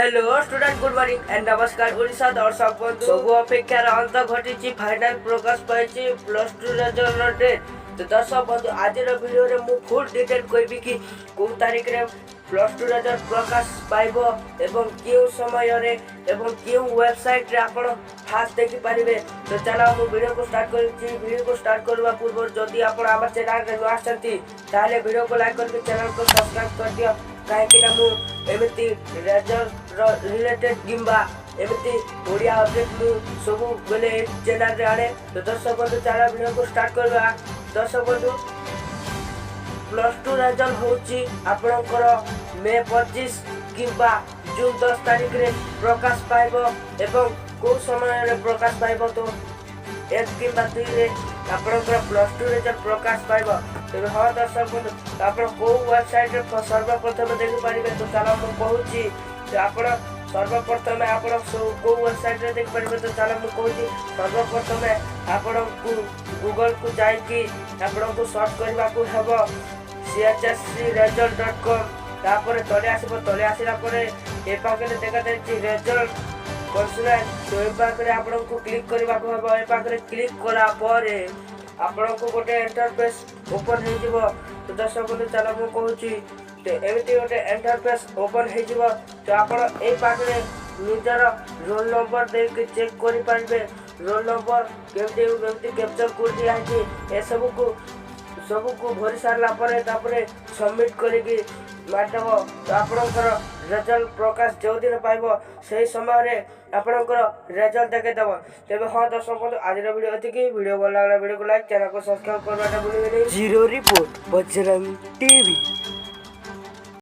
Hello student good morning and नमस्कार ओडिशा दर्शक बंधु सबु अपेक्षार अंत घटी फाइनाल प्रकाश पाई प्लस टू रिजल्ट डेट। तो दर्शक बंधु आज वीडियो रे मु फुल डिटेल कहबी कि को तारीख रे प्लस टू रिजल्ट प्रकाश पाइबो एवं क्यों समय रे एवं क्यों वेबसाइट रे आपण फास्ट देखि पारिबे। तो चलो मु वीडियो को स्टार्ट करछि। वीडियो को स्टार्ट करबा पूर्व जदि आपण हमर चैनल रे नुआ आछंती ताले वीडियो को लाइक करके चैनल को सब्सक्राइब कर दियो काहेकि ना मु एमती रिजल्ट रिलेटेड किंबा एमती ओडिया अपडेट मु सब बेले चैनल रे आने। तो दर्शक बंधु चला वीडियो को स्टार्ट करबा। दर्शक बंधु प्लस टू रिजल्ट होची आपनकर मे 25 किंबा जून 10 तारिख रे प्रकाश पाइबो एवं को समय रे प्रकाश पाइबो। तो 1 किंबा 2 रे आपनकर प्लस टू रिजल्ट प्रकाश पाइबो। तेरे हाँ दर्शक बंधु आप वेबसाइट सर्वप्रथम देखी पारे। तो चलो मुझे कहूँ तो आप सर्वप्रथम आप कौ वेबसाइट रे देखी पारे। तो चलो मुझे कहूँ सर्वप्रथम आपण गूगल को जाकि आपण को सर्च करने को हम chscresult.com तापर तले आसब। तले आसला ए पाखे देखा रिजल्ट कंसुलेट। तो ए पाखे आपण को क्लिक करने को हम। ए पाखे क्लिक कला आपण को गोटे इंटरफेस ओपन हो जिवो। तो दर्शक बंधु चलो मु कहूची तो एमती गोटे इंटरफेस ओपन हो जिवो। तो आपण ए पाखे निजर रोल नंबर दे के चेक करि पारबे। रोल नंबर केमती कैप्चर कर दिया है ए सब को भरी सारला परे तापरे सबमिट करिकी मारदब। तो आपणकर रिजल्ट प्रकाश जो दिन पाइबो से समय रे आपणकर रिजल्ट देखेदब। तेबे हाँ दर्शक बंधु आज वीडियो एतिकी। वीडियो भल लागला वीडियो को लाइक चैनल को सब्सक्राइब करवाटा भूलिबे नहीं। Zero report Bajrang TV.